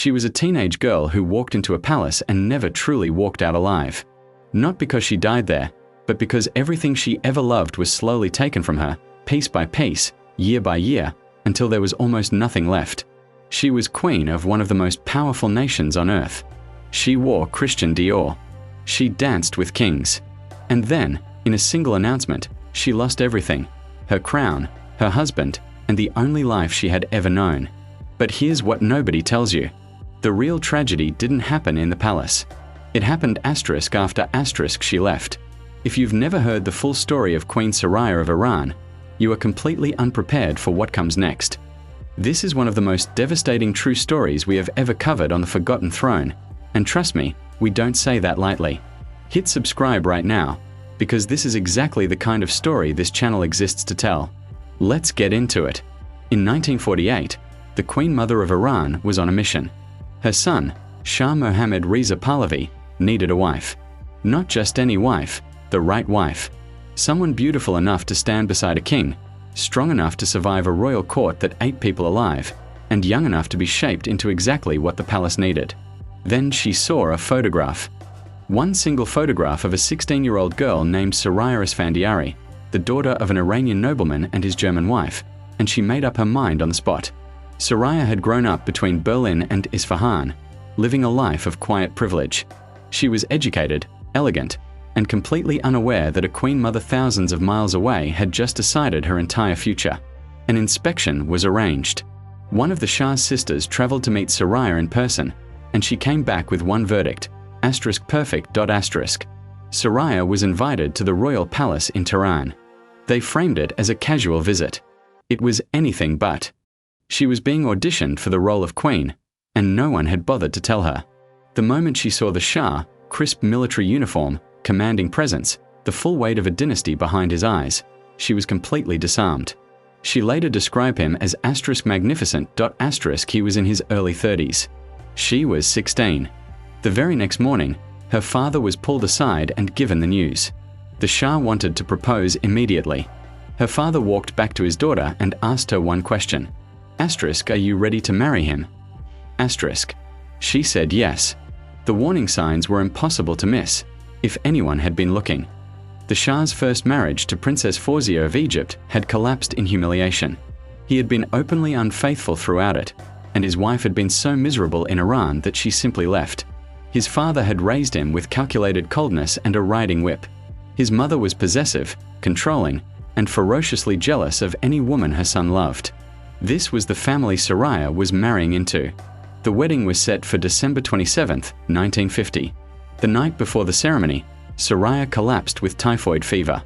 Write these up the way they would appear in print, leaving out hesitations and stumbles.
She was a teenage girl who walked into a palace and never truly walked out alive. Not because she died there, but because everything she ever loved was slowly taken from her, piece by piece, year by year, until there was almost nothing left. She was queen of one of the most powerful nations on earth. She wore Christian Dior. She danced with kings. And then, in a single announcement, she lost everything: her crown, her husband, and the only life she had ever known. But here's what nobody tells you. The real tragedy didn't happen in the palace. It happened after she left. If you've never heard the full story of Queen Soraya of Iran, you are completely unprepared for what comes next. This is one of the most devastating true stories we have ever covered on the Forgotten Throne, and trust me, we don't say that lightly. Hit subscribe right now, because this is exactly the kind of story this channel exists to tell. Let's get into it. In 1948, the Queen Mother of Iran was on a mission. Her son, Shah Mohammad Reza Pahlavi, needed a wife. Not just any wife, the right wife. Someone beautiful enough to stand beside a king, strong enough to survive a royal court that ate people alive, and young enough to be shaped into exactly what the palace needed. Then she saw a photograph. One single photograph of a 16-year-old girl named Soraya Esfandiary, the daughter of an Iranian nobleman and his German wife, and she made up her mind on the spot. Soraya had grown up between Berlin and Isfahan, living a life of quiet privilege. She was educated, elegant, and completely unaware that a queen mother thousands of miles away had just decided her entire future. An inspection was arranged. One of the Shah's sisters traveled to meet Soraya in person, and she came back with one verdict: *perfect. Soraya was invited to the royal palace in Tehran. They framed it as a casual visit. It was anything but. She was being auditioned for the role of queen, and no one had bothered to tell her. The moment she saw the Shah, crisp military uniform, commanding presence, the full weight of a dynasty behind his eyes, she was completely disarmed. She later described him as *magnificent. He was in his early 30s. She was 16. The very next morning, her father was pulled aside and given the news. The Shah wanted to propose immediately. Her father walked back to his daughter and asked her one question: *Are you ready to marry him? She said yes. The warning signs were impossible to miss, if anyone had been looking. The Shah's first marriage to Princess Fawzia of Egypt had collapsed in humiliation. He had been openly unfaithful throughout it, and his wife had been so miserable in Iran that she simply left. His father had raised him with calculated coldness and a riding whip. His mother was possessive, controlling, and ferociously jealous of any woman her son loved. This was the family Soraya was marrying into. The wedding was set for December 27, 1950. The night before the ceremony, Soraya collapsed with typhoid fever.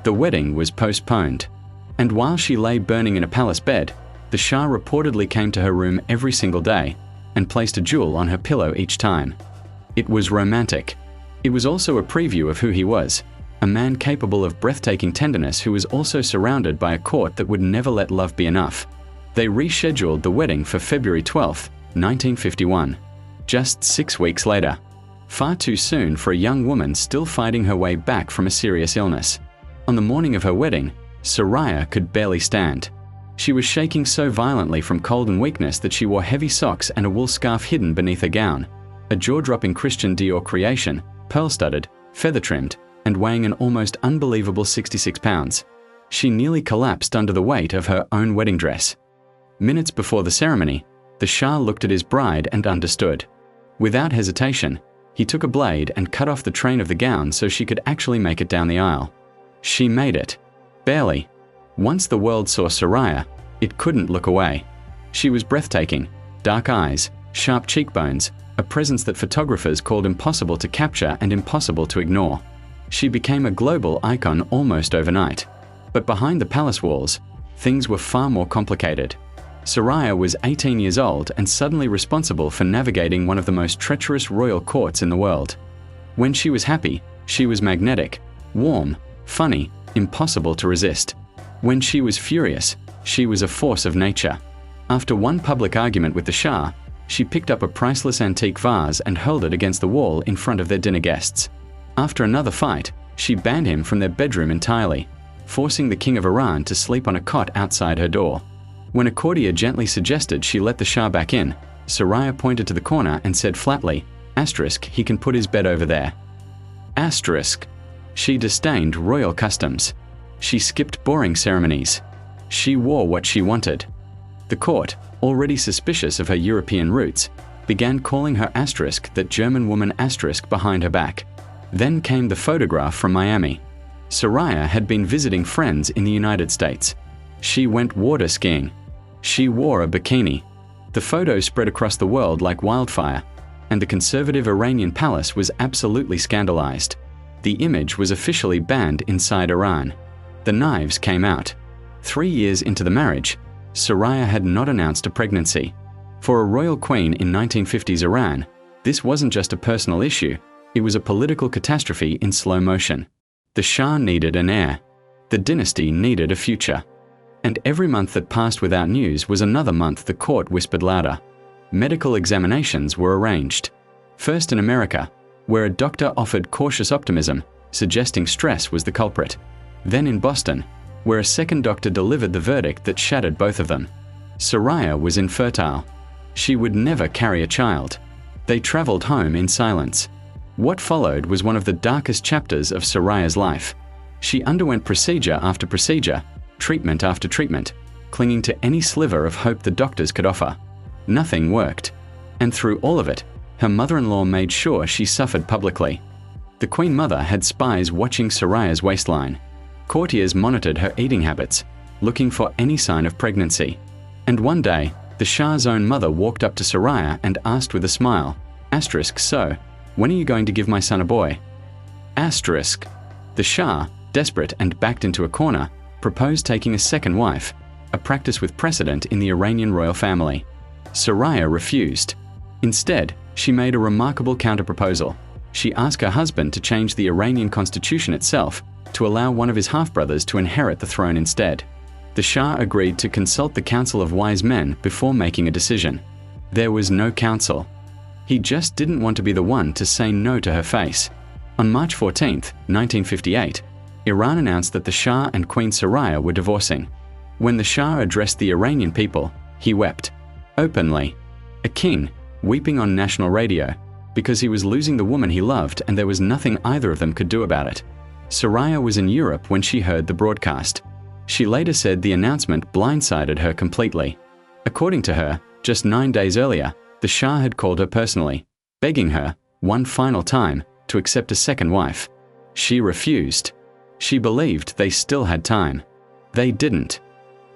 The wedding was postponed. And while she lay burning in a palace bed, the Shah reportedly came to her room every single day and placed a jewel on her pillow each time. It was romantic. It was also a preview of who he was, a man capable of breathtaking tenderness who was also surrounded by a court that would never let love be enough. They rescheduled the wedding for February 12, 1951. Just 6 weeks later. Far too soon for a young woman still fighting her way back from a serious illness. On the morning of her wedding, Soraya could barely stand. She was shaking so violently from cold and weakness that she wore heavy socks and a wool scarf hidden beneath her gown, a jaw-dropping Christian Dior creation, pearl-studded, feather-trimmed, and weighing an almost unbelievable 66 pounds. She nearly collapsed under the weight of her own wedding dress. Minutes before the ceremony, the Shah looked at his bride and understood. Without hesitation, he took a blade and cut off the train of the gown so she could actually make it down the aisle. She made it. Barely. Once the world saw Soraya, it couldn't look away. She was breathtaking, dark eyes, sharp cheekbones, a presence that photographers called impossible to capture and impossible to ignore. She became a global icon almost overnight. But behind the palace walls, things were far more complicated. Soraya was 18 years old and suddenly responsible for navigating one of the most treacherous royal courts in the world. When she was happy, she was magnetic, warm, funny, impossible to resist. When she was furious, she was a force of nature. After one public argument with the Shah, she picked up a priceless antique vase and hurled it against the wall in front of their dinner guests. After another fight, she banned him from their bedroom entirely, forcing the King of Iran to sleep on a cot outside her door. When a courtier gently suggested she let the Shah back in, Soraya pointed to the corner and said flatly, "Asterisk, he can put his bed over there." Asterisk. She disdained royal customs. She skipped boring ceremonies. She wore what she wanted. The court, already suspicious of her European roots, began calling her asterisk that German woman asterisk behind her back. Then came the photograph from Miami. Soraya had been visiting friends in the United States. She went water skiing. She wore a bikini. The photo spread across the world like wildfire, and the conservative Iranian palace was absolutely scandalized. The image was officially banned inside Iran. The knives came out. 3 years into the marriage, Soraya had not announced a pregnancy. For a royal queen in 1950s Iran, this wasn't just a personal issue, it was a political catastrophe in slow motion. The Shah needed an heir. The dynasty needed a future. And every month that passed without news was another month the court whispered louder. Medical examinations were arranged. First in America, where a doctor offered cautious optimism, suggesting stress was the culprit. Then in Boston, where a second doctor delivered the verdict that shattered both of them. Soraya was infertile. She would never carry a child. They traveled home in silence. What followed was one of the darkest chapters of Soraya's life. She underwent procedure after procedure, treatment after treatment, clinging to any sliver of hope the doctors could offer. Nothing worked. And through all of it, her mother-in-law made sure she suffered publicly. The Queen Mother had spies watching Soraya's waistline. Courtiers monitored her eating habits, looking for any sign of pregnancy. And one day, the Shah's own mother walked up to Soraya and asked with a smile, asterisk, "So, when are you going to give my son a boy?" Asterisk. The Shah, desperate and backed into a corner, proposed taking a second wife, a practice with precedent in the Iranian royal family. Soraya refused. Instead, she made a remarkable counterproposal. She asked her husband to change the Iranian constitution itself to allow one of his half-brothers to inherit the throne instead. The Shah agreed to consult the Council of Wise Men before making a decision. There was no council. He just didn't want to be the one to say no to her face. On March 14, 1958, Iran announced that the Shah and Queen Soraya were divorcing. When the Shah addressed the Iranian people, he wept. Openly. A king, weeping on national radio, because he was losing the woman he loved and there was nothing either of them could do about it. Soraya was in Europe when she heard the broadcast. She later said the announcement blindsided her completely. According to her, just 9 days earlier, the Shah had called her personally, begging her, one final time, to accept a second wife. She refused. She believed they still had time. They didn't.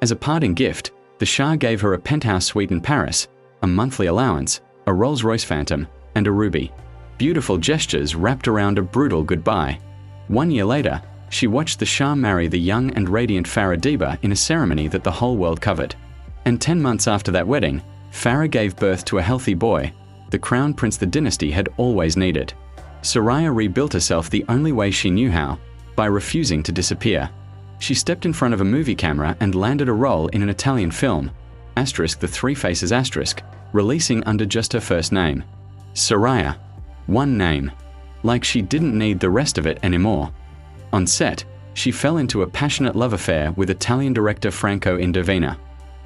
As a parting gift, the Shah gave her a penthouse suite in Paris, a monthly allowance, a Rolls-Royce Phantom, and a ruby. Beautiful gestures wrapped around a brutal goodbye. 1 year later, she watched the Shah marry the young and radiant Farah Diba in a ceremony that the whole world covered. And 10 months after that wedding, Farah gave birth to a healthy boy, the crown prince the dynasty had always needed. Soraya rebuilt herself the only way she knew how, by refusing to disappear. She stepped in front of a movie camera and landed a role in an Italian film, asterisk the Three Faces asterisk, releasing under just her first name. Soraya. One name. Like she didn't need the rest of it anymore. On set, she fell into a passionate love affair with Italian director Franco Indovina.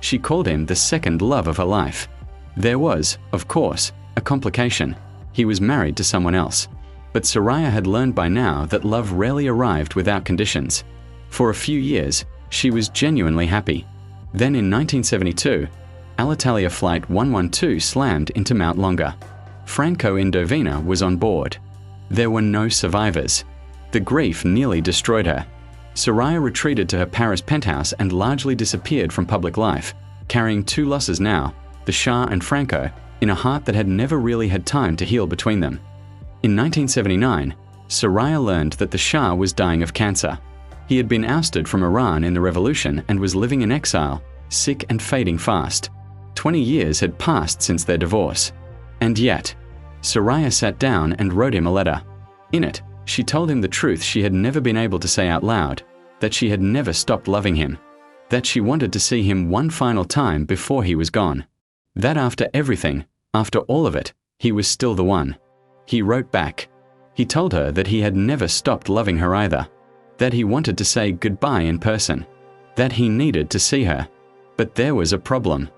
She called him the second love of her life. There was, of course, a complication. He was married to someone else. But Soraya had learned by now that love rarely arrived without conditions. For a few years, she was genuinely happy. Then in 1972, Alitalia Flight 112 slammed into Mount Longa. Franco Indovina was on board. There were no survivors. The grief nearly destroyed her. Soraya retreated to her Paris penthouse and largely disappeared from public life, carrying 2 losses now, the Shah and Franco, in a heart that had never really had time to heal between them. In 1979, Soraya learned that the Shah was dying of cancer. He had been ousted from Iran in the revolution and was living in exile, sick and fading fast. 20 years had passed since their divorce. And yet, Soraya sat down and wrote him a letter. In it, she told him the truth she had never been able to say out loud, that she had never stopped loving him, that she wanted to see him one final time before he was gone, that after everything, after all of it, he was still the one. He wrote back. He told her that he had never stopped loving her either, that he wanted to say goodbye in person, that he needed to see her. But there was a problem.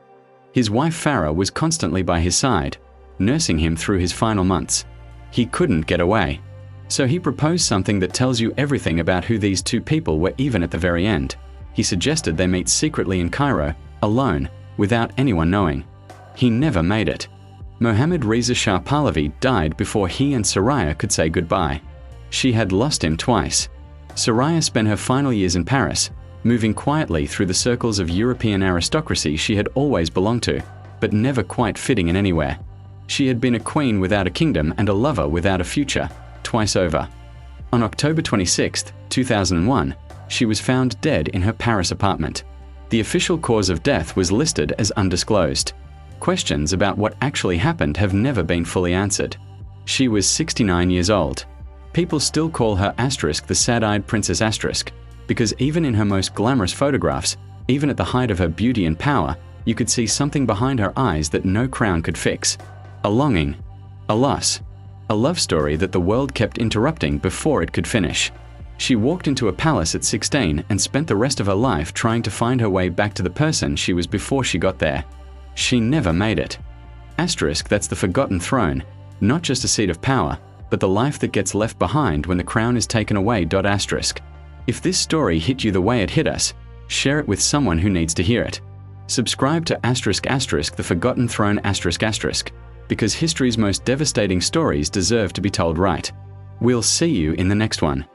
His wife Farah was constantly by his side, nursing him through his final months. He couldn't get away. So he proposed something that tells you everything about who these two people were even at the very end. He suggested they meet secretly in Cairo, alone, without anyone knowing. He never made it. Mohammad Reza Shah Pahlavi died before he and Soraya could say goodbye. She had lost him twice. Soraya spent her final years in Paris, moving quietly through the circles of European aristocracy she had always belonged to, but never quite fitting in anywhere. She had been a queen without a kingdom and a lover without a future, twice over. On October 26, 2001, she was found dead in her Paris apartment. The official cause of death was listed as undisclosed. Questions about what actually happened have never been fully answered. She was 69 years old. People still call her Asterisk the sad-eyed Princess Asterisk, because even in her most glamorous photographs, even at the height of her beauty and power, you could see something behind her eyes that no crown could fix. A longing, a loss, a love story that the world kept interrupting before it could finish. She walked into a palace at 16 and spent the rest of her life trying to find her way back to the person she was before she got there. She never made it. Asterisk, that's the forgotten throne, not just a seat of power, but the life that gets left behind when the crown is taken away. Asterisk. If this story hit you the way it hit us, share it with someone who needs to hear it. Subscribe to Asterisk Asterisk the Forgotten Throne Asterisk Asterisk, because history's most devastating stories deserve to be told right. We'll see you in the next one.